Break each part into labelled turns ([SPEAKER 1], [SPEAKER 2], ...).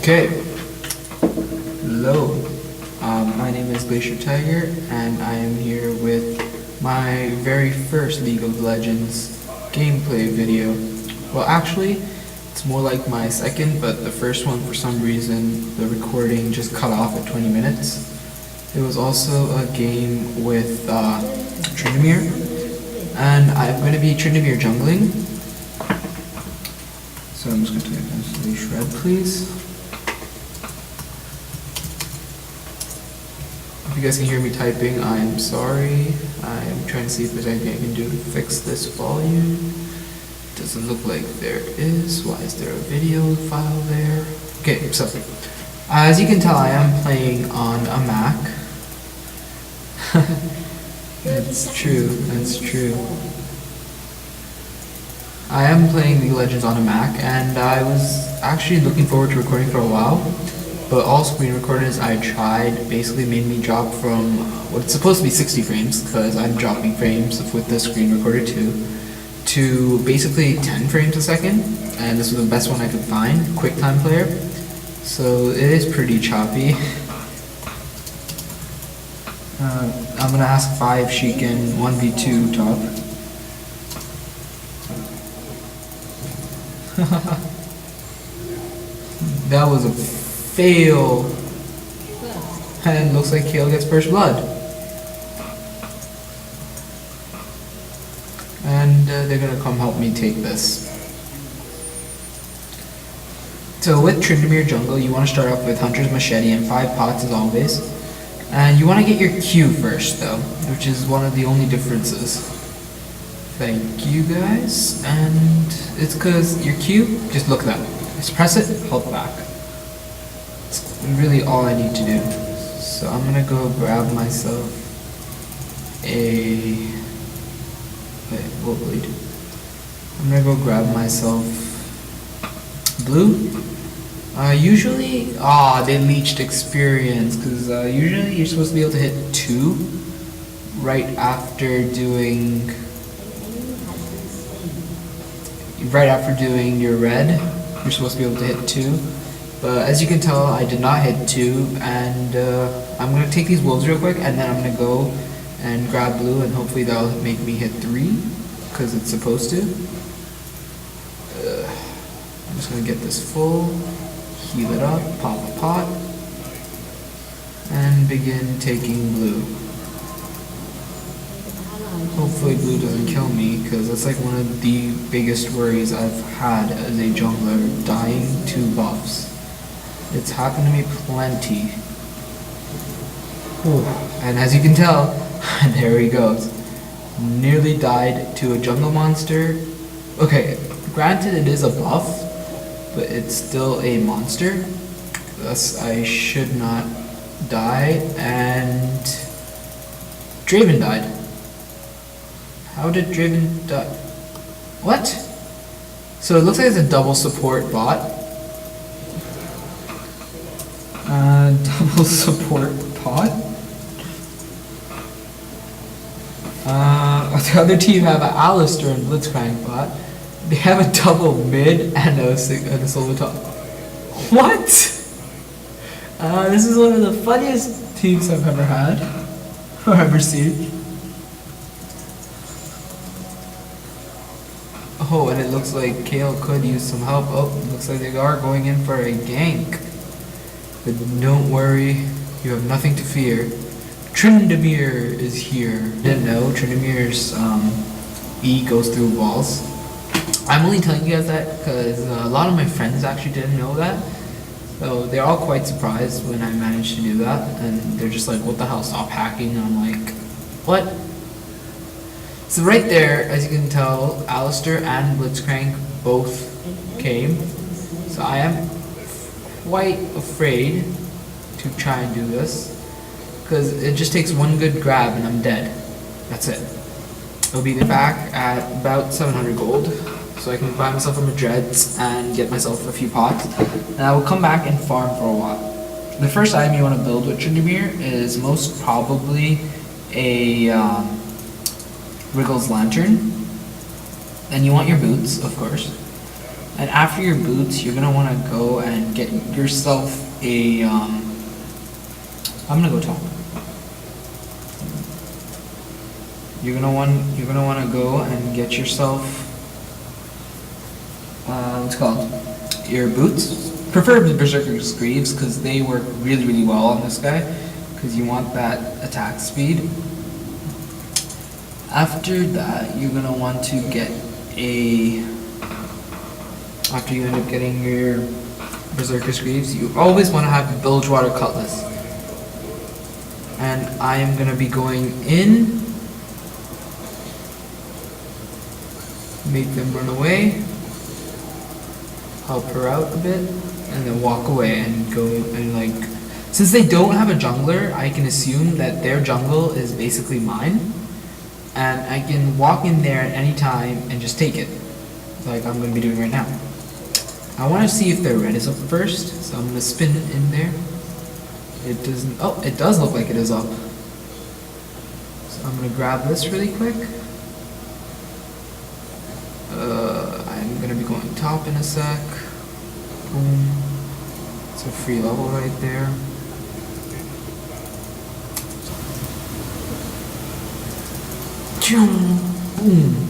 [SPEAKER 1] Okay, hello, my name is Glacier Tiger, and I am here with my very first League of Legends gameplay video. Well, actually, it's more like my second, but the first one, for some reason, the recording just cut off at 20 minutes. It was also a game with Tryndemere, and I'm going to be Tryndemere jungling. So I'm just going to eventually shred, please. If you guys can hear me typing, I am sorry. I'm trying to see if there's anything I can do to fix this volume. Doesn't look like there is. Why is there a video file there? Okay, so as you can tell, I am playing on a Mac. That's true, that's true. I am playing League of Legends on a Mac, and I was actually looking forward to recording for a while, but all screen recorders I tried basically made me drop from what it's supposed to be 60 frames, because I'm dropping frames with the screen recorder too, to basically 10 frames a second, and this was the best one I could find, QuickTime player, so it is pretty choppy. I'm gonna ask 5 she can 1v2 top. That was a fail. And looks like Kayle gets first blood. And they're gonna come help me take this. So with Tryndemere jungle, you want to start off with Hunter's Machete and 5 pots as always. And you want to get your Q first though, which is one of the only differences. Thank you guys. And it's because your Q, just look at that. Just press it, hold back. It's really all I need to do. So I'm gonna go grab myself a... wait. I'm gonna go grab myself blue. Usually, they leached experience, because usually you're supposed to be able to hit 2 right after doing your red. You're supposed to be able to hit 2, but as you can tell, I did not hit 2, and I'm going to take these wolves real quick, and then I'm going to go and grab blue, and hopefully that'll make me hit 3, because it's supposed to. I'm just going to get this full. Heal it up, pop a pot, and begin taking blue. Hopefully blue doesn't kill me, because that's like one of the biggest worries I've had as a jungler, dying to buffs. It's happened to me plenty. Whew. And as you can tell, there he goes. Nearly died to a jungle monster. Okay, granted it is a buff, but it's still a monster, thus I should not die, and Draven died. How did Draven die? What? So it looks like it's a double support bot. Double support bot? The other team have an Alistair and Blitzcrank bot. They have a double mid and a solo top. What? This is one of the funniest teams I've ever had, or ever seen. Oh, and it looks like Kayle could use some help. Oh, it looks like they are going in for a gank. But don't worry, you have nothing to fear. Tryndemere is here. Didn't know, Tryndemere's E goes through walls. I'm only telling you guys that because a lot of my friends actually didn't know that, so they're all quite surprised when I managed to do that, and they're just like, what the hell, stop hacking, and I'm like, what? So right there, as you can tell, Alistair and Blitzcrank both came, so I am quite afraid to try and do this, because it just takes one good grab and I'm dead. That's it. I'll be back at about 700 gold. So I can buy myself a Madreds and get myself a few pots. And I will come back and farm for a while. The first item you want to build with Tryndemere is most probably a Wriggle's Lantern. Then you want your boots, of course. And after your boots, you're gonna want to go and get yourself a. I'm gonna go top. You're gonna want to go and get yourself. What's it called? Your boots. Preferably Berserker Greaves because they work really really well on this guy. Because you want that attack speed. After that, you're gonna want to get a. After you end up getting your Berserker's Greaves, you always want to have a Bilgewater Cutlass. And I am going to be going in, make them run away, help her out a bit, and then walk away and go and like... Since they don't have a jungler, I can assume that their jungle is basically mine. And I can walk in there at any time and just take it, like I'm going to be doing right now. I want to see if their red is up first, so I'm going to spin it in there. It doesn't. Oh, it does look like it is up. So I'm going to grab this really quick. I'm going to be going top in a sec. Boom. It's a free level right there. Boom.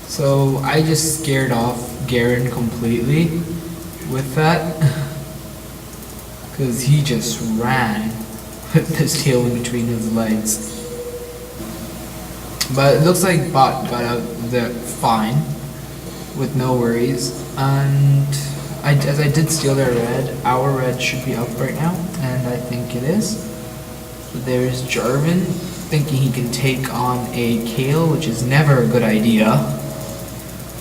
[SPEAKER 1] So I just scared off Garen completely with that because he just ran with his tail in between his legs. But it looks like bot got out there fine with no worries, and as I did steal their red, our red should be up right now, and I think it is. So there's Jarvan thinking he can take on a Kayle, which is never a good idea.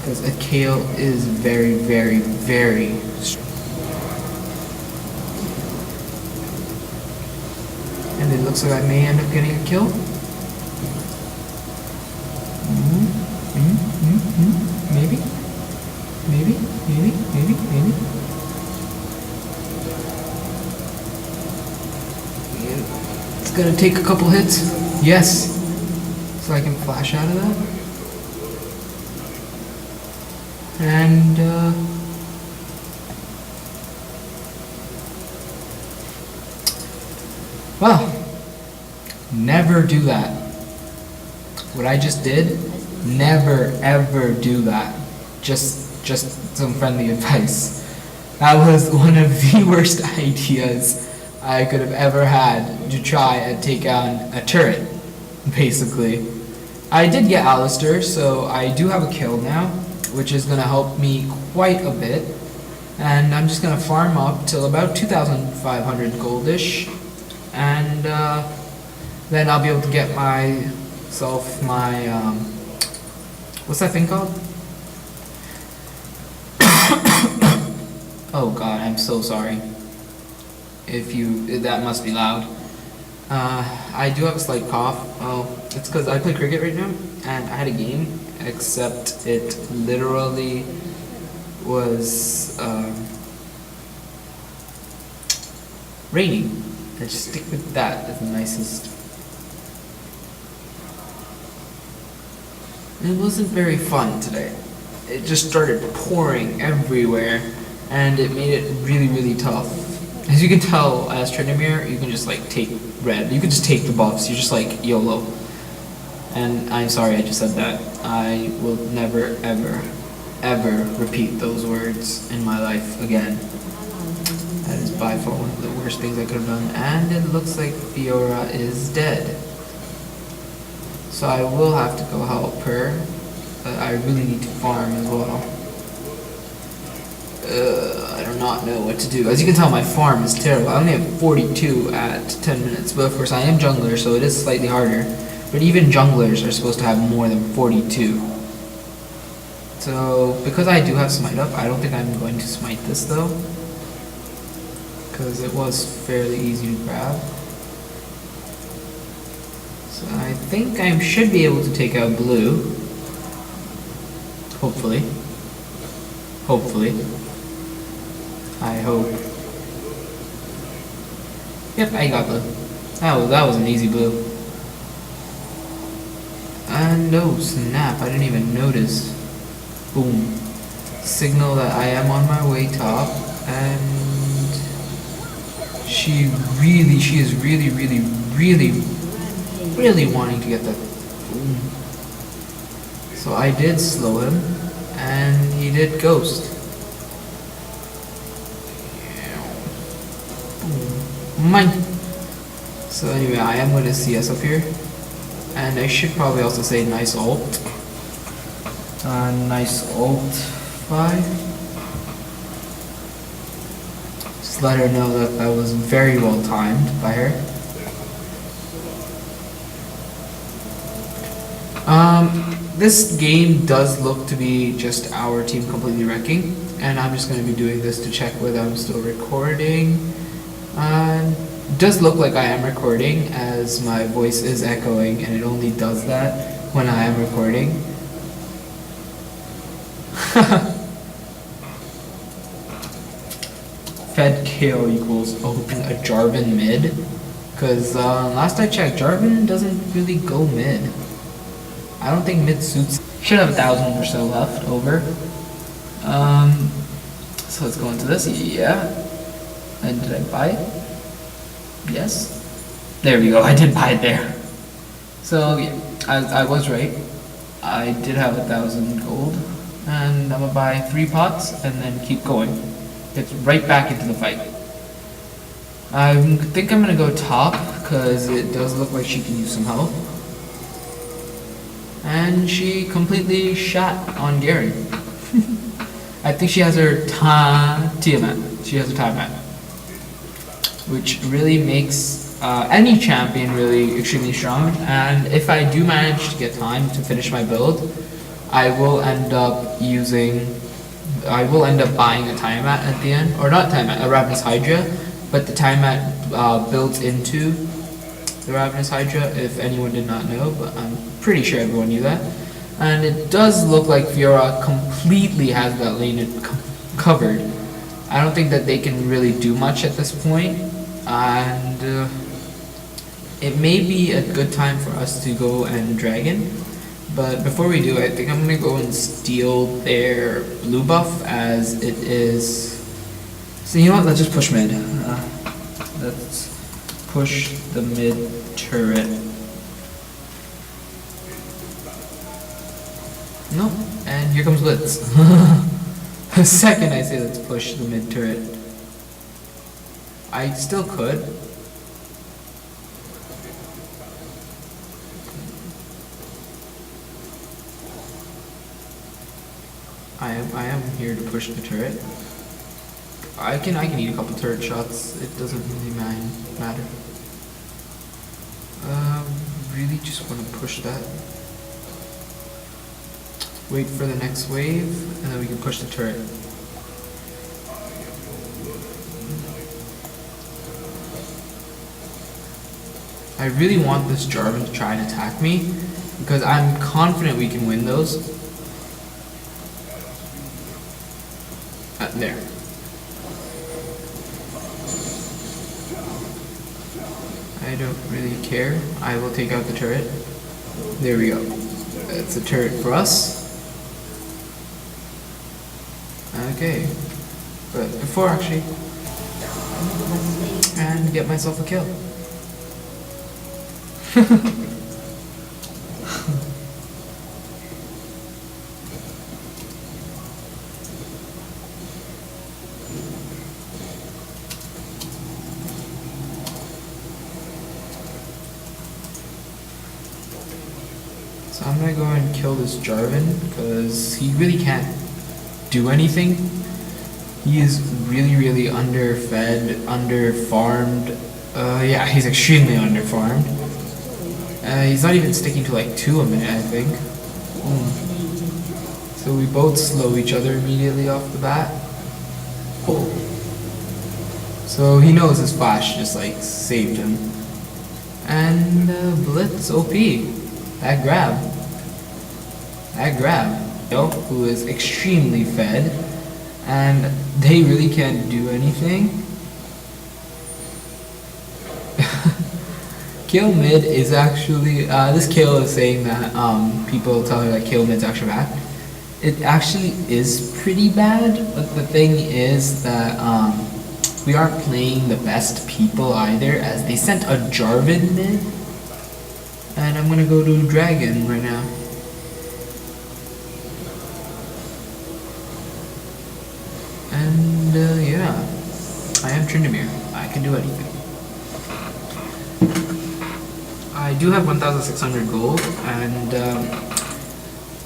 [SPEAKER 1] Because a Kayle is very, very, very strong. And it looks like I may end up getting a kill. Maybe. Maybe. It's gonna take a couple hits. Yes. So I can flash out of that. And well, never do that. What I just did, never ever do that. Just some friendly advice. That was one of the worst ideas I could have ever had to try and take on a turret, basically. I did get Alistair, so I do have a kill now, which is going to help me quite a bit. And I'm just going to farm up till about 2,500 goldish. And then I'll be able to get myself my... what's that thing called? Oh god, I'm so sorry. That must be loud. I do have a slight cough. Oh, it's because I play cricket right now, and I had a game, except it literally was raining. Let's just stick with that as the nicest. It wasn't very fun today. It just started pouring everywhere, and it made it really, really tough. As you can tell, as Tryndemere, you can just like take red. You can just take the buffs. You're just like YOLO. And I'm sorry I just said that. I will never, ever, ever repeat those words in my life again. That is by far one of the worst things I could have done. And it looks like Fiora is dead. So I will have to go help her. But I really need to farm as well. I do not know what to do. As you can tell, my farm is terrible. I only have 42 at 10 minutes. But of course, I am jungler, so it is slightly harder. But even junglers are supposed to have more than 42. So, because I do have smite up, I don't think I'm going to smite this though. Because it was fairly easy to grab. So I think I should be able to take out blue. Hopefully. Hopefully. I hope. Yep, I got blue. That was an easy blue. And no snap, I didn't even notice. Boom. signal that I am on my way top, and she is really wanting to get that. So I did slow him, and he did ghost. Mine. So anyway, I am going to CS up here, and I should probably also say nice ult. Nice ult 5. Just let her know that that was very well timed by her. This game does look to be just our team completely wrecking, and I'm just going to be doing this to check whether I'm still recording. It does look like I am recording, as my voice is echoing, and it only does that when I am recording. Fed Kayle equals open a Jarvan mid, because last I checked, Jarvan doesn't really go mid. I don't think mid suits. Should have 1,000 or so left over. So let's go into this. Yeah. And did I buy it? Yes. There we go. I did buy it there. So yeah, I was right. I did have 1,000 gold, and I'm gonna buy 3 pots and then keep going. It's right back into the fight. I think I'm gonna go top because it does look like she can use some help. And she completely shot on Gary. I think she has her Tiamat. She has her Tiamat, which really makes any champion really extremely strong. And if I do manage to get time to finish my build, I will end up buying a Tiamat at the end, or not Tiamat, a Ravenous Hydra, but the Tiamat builds into the Ravenous Hydra, if anyone did not know, but I'm pretty sure everyone knew that. And it does look like Fiora completely has that lane covered. I don't think that they can really do much at this point, and it may be a good time for us to go and dragon. But before we do, I think I'm gonna go and steal their blue buff, as it is. So you know what? Let's just push mid. Let's push the mid turret. No, and here comes Blitz. The second I say let's push the mid turret, I still could. I am here to push the turret. I can eat a couple turret shots. It doesn't really matter. Really just want to push that. Wait for the next wave, and then we can push the turret. I really want this Jarvan to try and attack me, because I'm confident we can win those. There. I don't really care. I will take out the turret. There we go. That's a turret for us. Okay. But before actually, and get myself a kill. So I'm gonna go and kill this Jarvan, because he really can't do anything. He is really underfed, underfarmed. Yeah, he's extremely underfarmed. He's not even sticking to like 2 a minute, I think. So we both slow each other immediately off the bat. Oh. So he knows his flash just like saved him. And Blitz OP. That grab, who is extremely fed, and they really can't do anything. Kayle mid is actually, this Kayle is saying that people tell her that Kayle mid's actually back. It actually is pretty bad, but the thing is that we aren't playing the best people either, as they sent a Jarvan mid, and I'm gonna go to Dragon right now. And yeah, I am Tryndemere. I can do anything. I do have 1,600 gold, and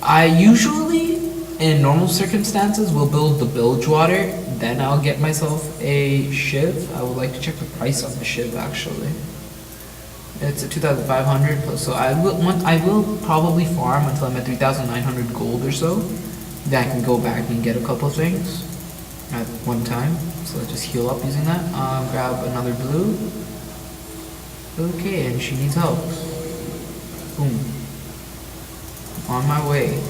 [SPEAKER 1] I usually, in normal circumstances, will build the Bilgewater, then I'll get myself a Shiv. I would like to check the price on the Shiv actually. It's a 2,500 plus, so I will probably farm until I'm at 3,900 gold or so. Then I can go back and get a couple things at one time. So let's just heal up using that. Grab another blue. Okay, and she needs help. Boom. On my way.